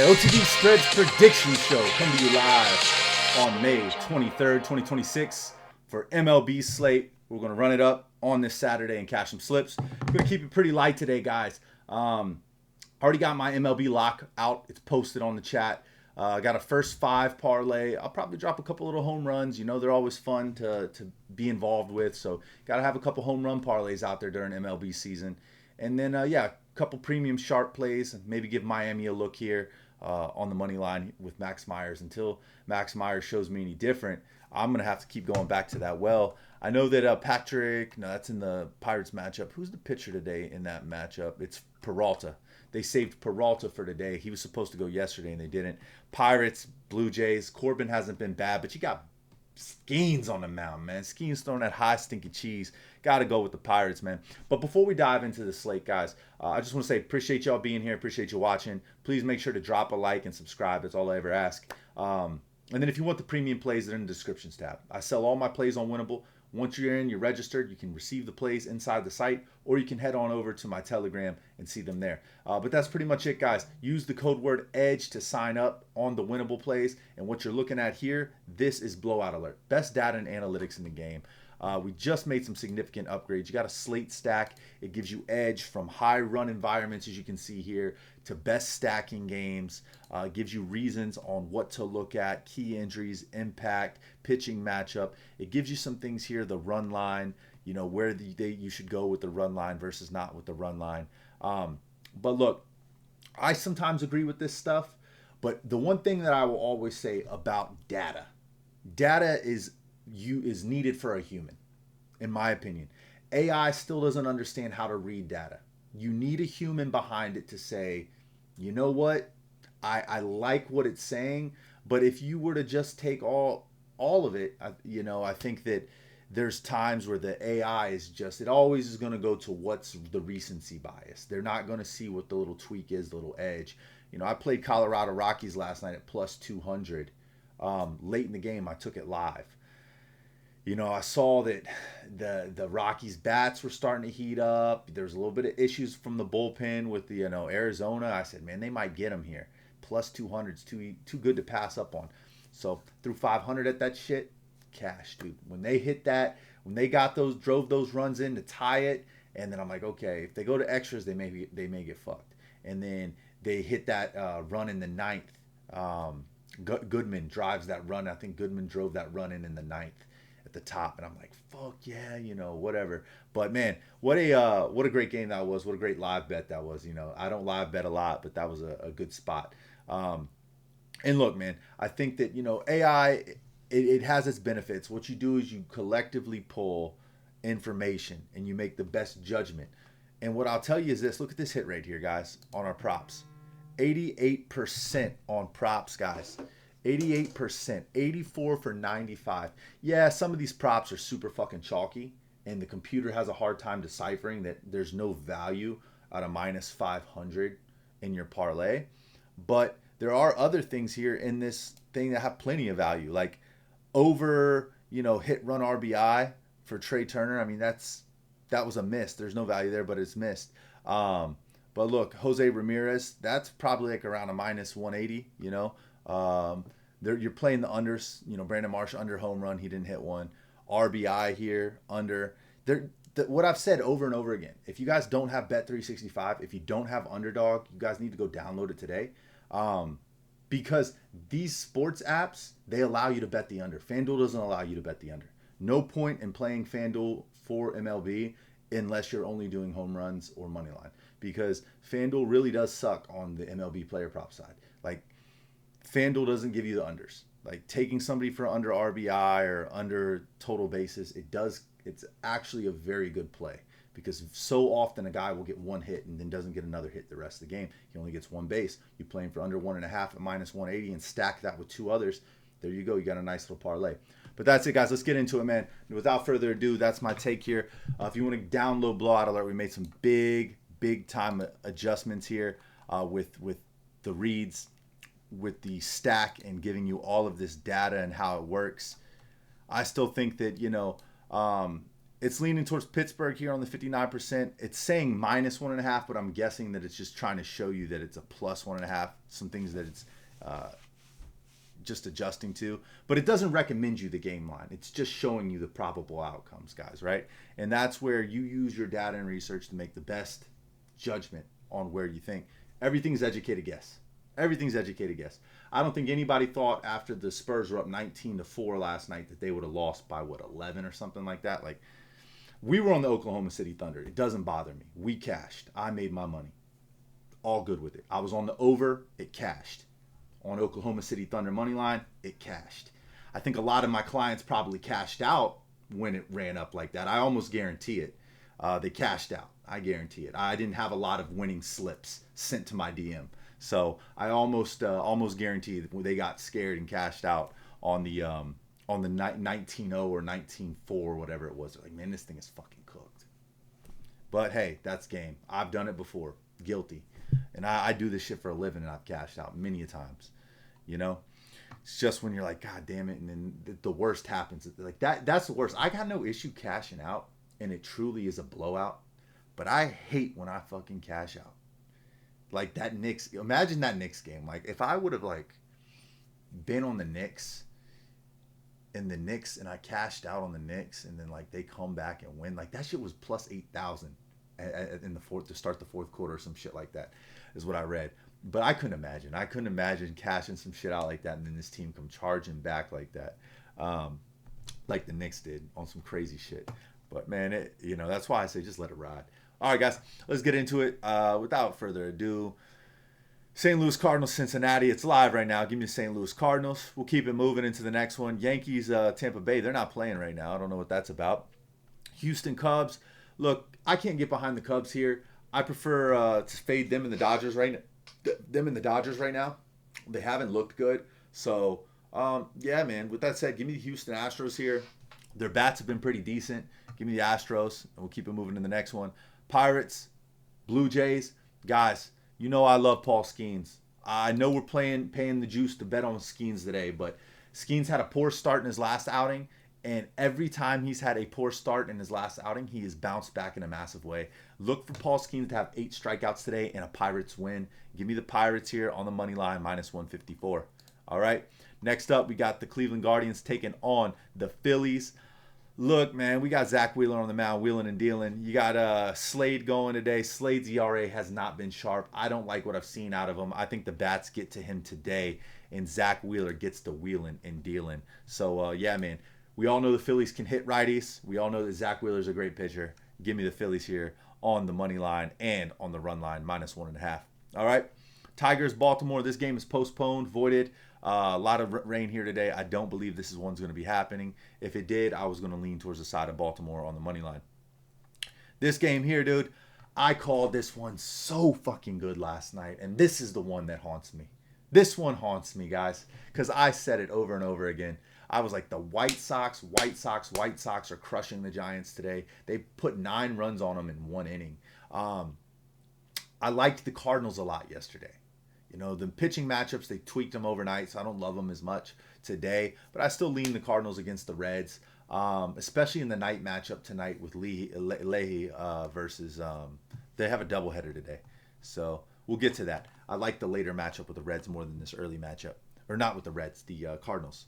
Otbspreads prediction show coming to you live on May 23rd, 2026 for MLB Slate. We're going to run it up on this Saturday and cash some slips. We're going to keep it pretty light today, guys. Already got my MLB lock out. It's posted on the chat. Got a first 5 parlay. I'll probably drop a couple little home runs. You know, they're always fun to be involved with. So got to have a couple home run parlays out there during MLB season. And then, a couple premium sharp plays. Maybe give Miami a look here on the money line with Max Myers. Until Max Myers shows me any different, I'm going to have to keep going back to that well. I know that that's in the Pirates matchup. Who's the pitcher today in that matchup? It's Peralta. They saved Peralta for today. He was supposed to go yesterday, and they didn't. Pirates, Blue Jays. Corbin hasn't been bad, but you got Skeens on the mound, man. Skeens throwing that high stinky cheese. Got to go with the Pirates, man. But before we dive into the slate, guys, I just want to say appreciate y'all being here. Appreciate you watching. Please make sure to drop a like and subscribe. That's all I ever ask. And then if you want the premium plays, they're in the descriptions tab. I sell all my plays on Winnable. Once you're registered, you can receive the plays inside the site, or you can head on over to my Telegram and see them there. But that's pretty much it, guys. Use the code word EDGE to sign up on the Winnable plays. And what you're looking at here, this is Blowout Alert. Best data and analytics in the game. We just made some significant upgrades. You got a slate stack. It gives you edge from high run environments, as you can see here, to best stacking games. Gives you reasons on what to look at, key injuries, impact, pitching matchup. It gives you some things here, the run line, where you should go with the run line versus not with the run line. But look, I sometimes agree with this stuff, but the one thing that I will always say about data is needed for a human, in my opinion. AI still doesn't understand how to read data. You need a human behind it to say, you know what, I like what it's saying, but if you were to just take all of it, I think that there's times where the AI it always is going to go to what's the recency bias. They're not going to see what the little tweak is, the little edge. I played Colorado Rockies last night at plus 200. Late in the game, I took it live. I saw that the Rockies bats were starting to heat up. There's a little bit of issues from the bullpen with the Arizona. I said, man, they might get them here. Plus 200 is too good to pass up on. So threw 500 at that shit. Cash, dude. When they hit that, when they drove those runs in to tie it, and then I'm like, okay, if they go to extras, they may get fucked. And then they hit that run in the ninth. Goodman drives that run. I think Goodman drove that run in the ninth at the top, and I'm like, fuck yeah, whatever. But man, what a great game that was. What a great live bet that was. I don't live bet a lot, but that was a good spot. And look, man, I think that AI, it has its benefits. What you do is you collectively pull information and you make the best judgment. And what I'll tell you is this: look at this hit rate here, guys, on our props. 88% on props, guys. 88%, 84 for 95. Yeah, some of these props are super fucking chalky, and the computer has a hard time deciphering that there's no value at a minus 500 in your parlay. But there are other things here in this thing that have plenty of value, like over, hit run RBI for Trey Turner. I mean, that was a miss. There's no value there, but it's missed. But look, Jose Ramirez, that's probably like around a minus 180, you're playing the unders, Brandon Marsh under home run. He didn't hit one. RBI here, under. What I've said over and over again, if you guys don't have Bet365, if you don't have Underdog, you guys need to go download it today. Because these sports apps, they allow you to bet the under. FanDuel doesn't allow you to bet the under. No point in playing FanDuel for MLB unless you're only doing home runs or money line, because FanDuel really does suck on the MLB player prop side. Like, FanDuel doesn't give you the unders. Like, taking somebody for under RBI or under total bases, it's actually a very good play, because so often a guy will get one hit and then doesn't get another hit the rest of the game. He only gets one base. You play him for under 1.5 at minus 180 and stack that with two others. There you go. You got a nice little parlay. But that's it, guys. Let's get into it, man. Without further ado, that's my take here. If you want to download Blowout Alert, we made some big time adjustments here with the reads, with the stack, and giving you all of this data and how it works. I still think that It's leaning towards Pittsburgh here on the 59%. It's saying -1.5, but I'm guessing that it's just trying to show you that it's a +1.5. Some things that it's just adjusting to. But it doesn't recommend you the game line. It's just showing you the probable outcomes, guys, right? And that's where you use your data and research to make the best judgment on where you think. Everything's educated guess. Everything's educated guess. I don't think anybody thought after the Spurs were up 19-4 last night that they would have lost by, 11 or something like that. Like, we were on the Oklahoma City Thunder. It doesn't bother me. We cashed. I made my money. All good with it. I was on the over. It cashed. On Oklahoma City Thunder money line, it cashed. I think a lot of my clients probably cashed out when it ran up like that. I almost guarantee it. They cashed out. I guarantee it. I didn't have a lot of winning slips sent to my DM. So I almost guarantee that they got scared and cashed out on the 19-0 or 19-4 or whatever it was. They're like, man, this thing is fucking cooked. But hey, that's game. I've done it before. Guilty. And I do this shit for a living, and I've cashed out many a times. You know? It's just when you're like, God damn it, and then the worst happens. Like that's the worst. I got no issue cashing out, and it truly is a blowout. But I hate when I fucking cash out. Like that Knicks, imagine that Knicks game. Like if I would have like been on the Knicks and I cashed out on the Knicks and then like they come back and win, like that shit was plus 8,000 in the fourth to start the fourth quarter or some shit like that is what I read. But I couldn't imagine cashing some shit out like that and then this team come charging back like that, like the Knicks did on some crazy shit. But man, that's why I say just let it ride. All right, guys, let's get into it. Without further ado, St. Louis Cardinals, Cincinnati. It's live right now. Give me the St. Louis Cardinals. We'll keep it moving into the next one. Yankees, Tampa Bay. They're not playing right now. I don't know what that's about. Houston Cubs. Look, I can't get behind the Cubs here. I prefer to fade them and the Dodgers right now. They haven't looked good. So, yeah, man. With that said, give me the Houston Astros here. Their bats have been pretty decent. Give me the Astros, and we'll keep it moving to the next one. Pirates, Blue Jays. Guys, you know I love Paul Skeens. I know we're paying the juice to bet on Skeens today, but Skeens had a poor start in his last outing, and every time he's had a poor start in his last outing, he has bounced back in a massive way. Look for Paul Skeens to have 8 strikeouts today and a Pirates win. Give me the Pirates here on the money line, -154. All right. Next up, we got the Cleveland Guardians taking on the Phillies. Look, man, we got Zach Wheeler on the mound, wheeling and dealing. You got Slade going today. Slade's ERA has not been sharp. I don't like what I've seen out of him. I think the bats get to him today, and Zach Wheeler gets to wheeling and dealing. So, yeah, man, we all know the Phillies can hit righties. We all know that Zach Wheeler's a great pitcher. Give me the Phillies here on the money line and on the run line, -1.5. All right, Tigers, Baltimore. This game is postponed, voided. A lot of rain here today. I don't believe this is one's going to be happening. If it did, I was going to lean towards the side of Baltimore on the money line. This game here, dude, I called this one so fucking good last night, and this is the one that haunts me. This one haunts me, guys, because I said it over and over again. I was like, the White Sox are crushing the Giants today. They put 9 runs on them in 1 inning. I liked the Cardinals a lot yesterday. You know, the pitching matchups, they tweaked them overnight, so I don't love them as much today. But I still lean the Cardinals against the Reds, especially in the night matchup tonight with Leahy versus they have a doubleheader today. So we'll get to that. I like the later matchup with the Reds more than this early matchup. Or not with the Reds, the Cardinals.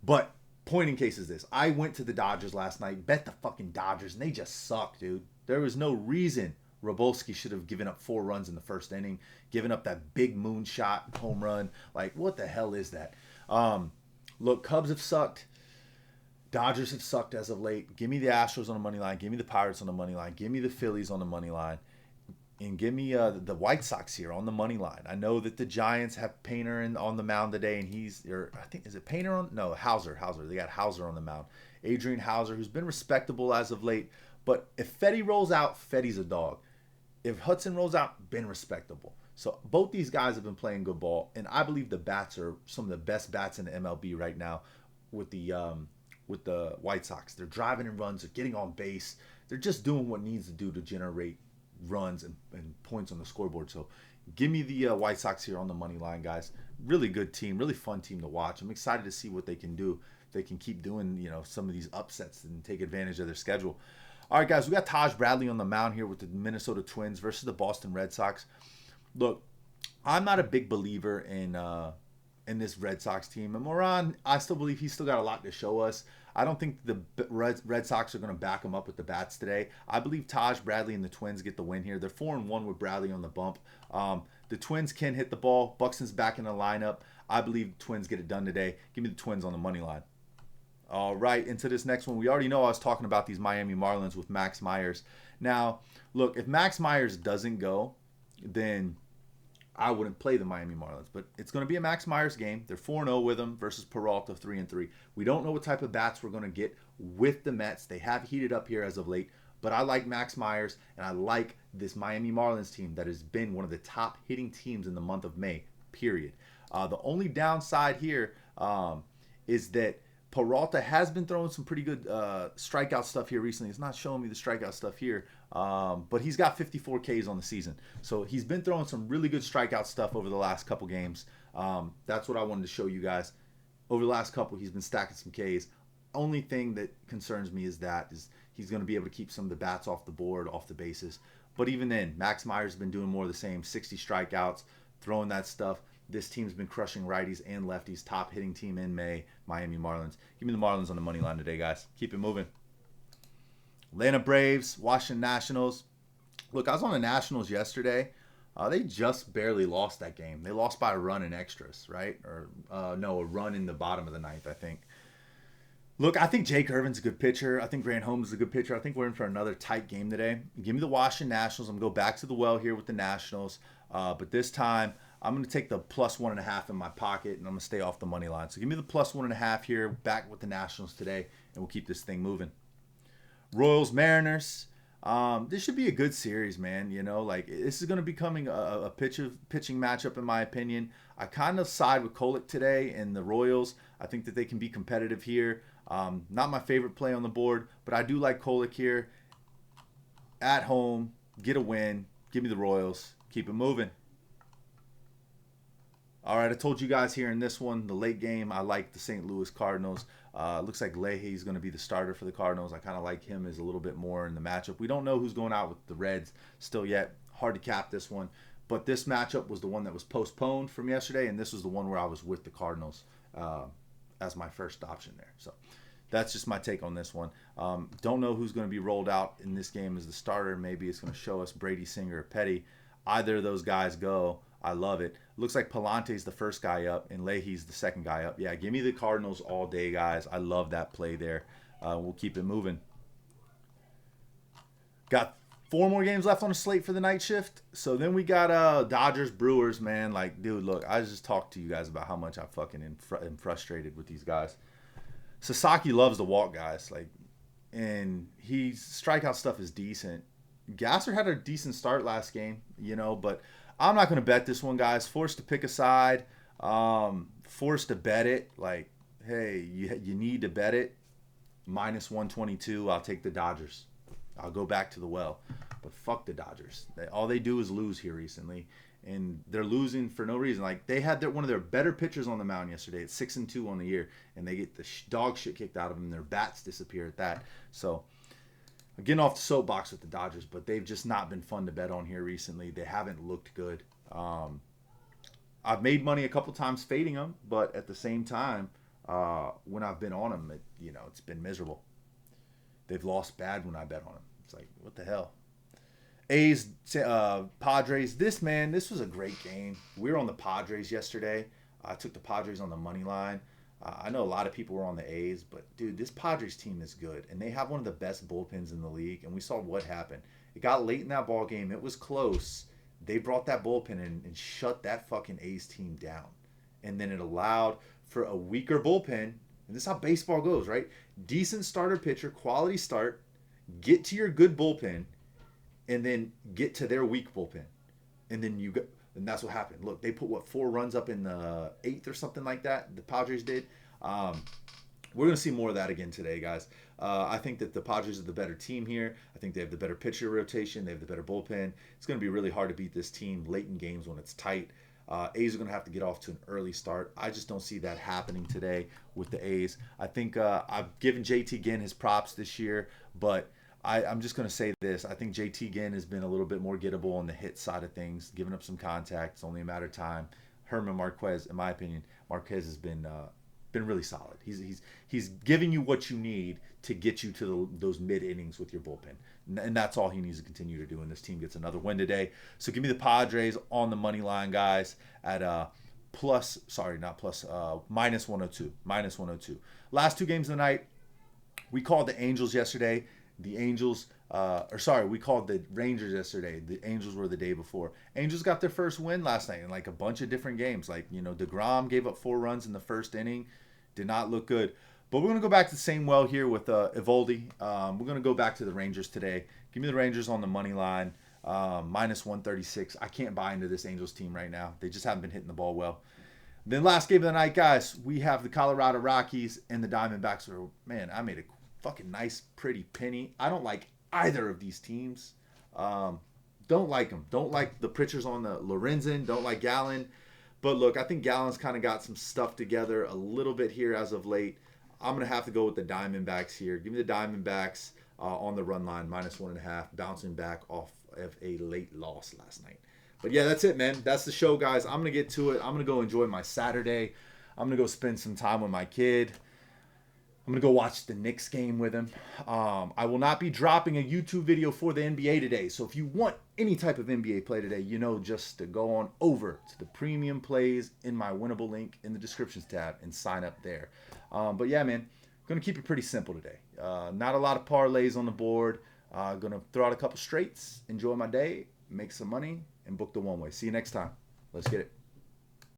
But point in case is this. I went to the Dodgers last night, bet the fucking Dodgers, and they just suck, dude. There was no reason Robolski should have given up 4 runs in the first inning, given up that big moonshot home run. Like, what the hell is that? Look, Cubs have sucked. Dodgers have sucked as of late. Give me the Astros on the money line. Give me the Pirates on the money line. Give me the Phillies on the money line. And give me the White Sox here on the money line. I know that the Giants have Painter on the mound today, and is it Painter on? No, Hauser. They got Hauser on the mound. Adrian Hauser, who's been respectable as of late. But if Fetty rolls out, Fetty's a dog. If Hudson rolls out, been respectable. So both these guys have been playing good ball, and I believe the bats are some of the best bats in the MLB right now with the White Sox. They're driving in runs, they're getting on base, they're just doing what needs to do to generate runs and points on the scoreboard. So give me the White Sox here on the money line, guys. Really good team, really fun team to watch. I'm excited to see what they can do they can keep doing, some of these upsets and take advantage of their schedule. All right, guys, we got Taj Bradley on the mound here with the Minnesota Twins versus the Boston Red Sox. Look, I'm not a big believer in this Red Sox team. And Moran, I still believe he's still got a lot to show us. I don't think the Red Sox are going to back him up with the bats today. I believe Taj Bradley and the Twins get the win here. They're 4-1 with Bradley on the bump. The Twins can hit the ball. Buxton's back in the lineup. I believe the Twins get it done today. Give me the Twins on the money line. All right, into this next one. We already know I was talking about these Miami Marlins with Max Myers. Now, look, if Max Myers doesn't go, then I wouldn't play the Miami Marlins. But it's going to be a Max Myers game. They're 4-0 with him versus Peralta 3-3. We don't know what type of bats we're going to get with the Mets. They have heated up here as of late. But I like Max Myers, and I like this Miami Marlins team that has been one of the top hitting teams in the month of May, period. The only downside here is that Peralta has been throwing some pretty good strikeout stuff here recently. It's not showing me the strikeout stuff here, but he's got 54 Ks on the season. So he's been throwing some really good strikeout stuff over the last couple games. That's what I wanted to show you guys. Over the last couple, he's been stacking some Ks. Only thing that concerns me is he's going to be able to keep some of the bats off the board, off the bases. But even then, Max Myers has been doing more of the same, 60 strikeouts, throwing that stuff. This team's been crushing righties and lefties. Top hitting team in May, Miami Marlins. Give me the Marlins on the money line today, guys. Keep it moving. Atlanta Braves, Washington Nationals. Look, I was on the Nationals yesterday. They just barely lost that game. They lost by a run in extras, right? Or no, a run in the bottom of the ninth, I think. Look, I think Jake Irvin's a good pitcher. I think Grant Holmes is a good pitcher. I think we're in for another tight game today. Give me the Washington Nationals. I'm going to go back to the well here with the Nationals. But this time, I'm going to take the plus 1.5 in my pocket, and I'm going to stay off the money line. So give me the plus 1.5 here, back with the Nationals today, and we'll keep this thing moving. Royals, Mariners. This should be a good series, man. This is going to be becoming a pitching matchup, in my opinion. I kind of side with Kolek today and the Royals. I think that they can be competitive here. Not my favorite play on the board, but I do like Kolek here. At home, get a win. Give me the Royals. Keep it moving. All right, I told you guys here in this one, the late game, I like the St. Louis Cardinals. Looks like Leahy's going to be the starter for the Cardinals. I kind of like him as a little bit more in the matchup. We don't know who's going out with the Reds still yet. Hard to cap this one. But this matchup was the one that was postponed from yesterday, and this was the one where I was with the Cardinals as my first option there. So that's just my take on this one. Don't know who's going to be rolled out in this game as the starter. Maybe it's going to show us Brady, Singer, or Petty. Either of those guys go. I love it. Looks like Palante's the first guy up and Leahy's the second guy up. Yeah, give me the Cardinals all day, guys. I love that play there. We'll keep it moving. Got 4 more games left on the slate for the night shift. So then we got Dodgers, Brewers, man. Dude, look, I just talked to you guys about how much I fucking am frustrated with these guys. Sasaki loves to walk guys. And his strikeout stuff is decent. Gasser had a decent start last game, but I'm not going to bet this one, guys. Forced to pick a side. Forced to bet it. Hey, you need to bet it. Minus 122. I'll take the Dodgers. I'll go back to the well. But fuck the Dodgers. All they do is lose here recently. And they're losing for no reason. They had one of their better pitchers on the mound yesterday. It's 6-2 on the year. And they get the dog shit kicked out of them. And their bats disappear at that. So I'm getting off the soapbox with the Dodgers, but they've just not been fun to bet on here recently. They haven't looked good. I've made money a couple times fading them, but at the same time, when I've been on them, it's been miserable. They've lost bad when I bet on them. It's what the hell? A's, Padres. This was a great game. We were on the Padres yesterday. I took the Padres on the money line. I know a lot of people were on the A's, but, dude, this Padres team is good. And they have one of the best bullpens in the league, and we saw what happened. It got late in that ball game. It was close. They brought that bullpen in and shut that fucking A's team down. And then it allowed for a weaker bullpen. And this is how baseball goes, right? Decent starter pitcher, quality start, get to your good bullpen, and then get to their weak bullpen. And then and that's what happened. Look, they put, 4 runs up in the 8th or something like that, the Padres did. We're going to see more of that again today, guys. I think that the Padres are the better team here. I think they have the better pitcher rotation. They have the better bullpen. It's going to be really hard to beat this team late in games when it's tight. A's are going to have to get off to an early start. I just don't see that happening today with the A's. I think I've given JT Ginn his props this year, but I'm just going to say this. I think JT Ginn has been a little bit more gettable on the hit side of things, giving up some contact. It's only a matter of time. Herman Marquez, in my opinion, Marquez has been really solid. He's giving you what you need to get you to those mid innings with your bullpen, and that's all he needs to continue to do. And this team gets another win today. So give me the Padres on the money line, guys, at minus 102. Minus 102. Last two games of the night, we called the Angels yesterday. The Angels, we called the Rangers yesterday. The Angels were the day before. Angels got their first win last night in like a bunch of different games. Like, DeGrom gave up 4 runs in the first inning. Did not look good. But we're going to go back to the same well here with Eovaldi. We're going to go back to the Rangers today. Give me the Rangers on the money line, minus 136. I can't buy into this Angels team right now. They just haven't been hitting the ball well. Then last game of the night, guys, we have the Colorado Rockies and the Diamondbacks. Man, I made a fucking nice, pretty penny. I don't like either of these teams. Don't like them. Don't like the pitchers on the Lorenzen. Don't like Gallen. But look, I think Gallen's kind of got some stuff together a little bit here as of late. I'm going to have to go with the Diamondbacks here. Give me the Diamondbacks on the run line, minus 1.5, bouncing back off of a late loss last night. But yeah, that's it, man. That's the show, guys. I'm going to get to it. I'm going to go enjoy my Saturday. I'm going to go spend some time with my kid. I'm going to go watch the Knicks game with him. I will not be dropping a YouTube video for the NBA today. So if you want any type of NBA play today, just to go on over to the premium plays in my winnable link in the descriptions tab and sign up there. But yeah, man, I'm going to keep it pretty simple today. Not a lot of parlays on the board. Going to throw out a couple straights, enjoy my day, make some money, and book the one way. See you next time. Let's get it.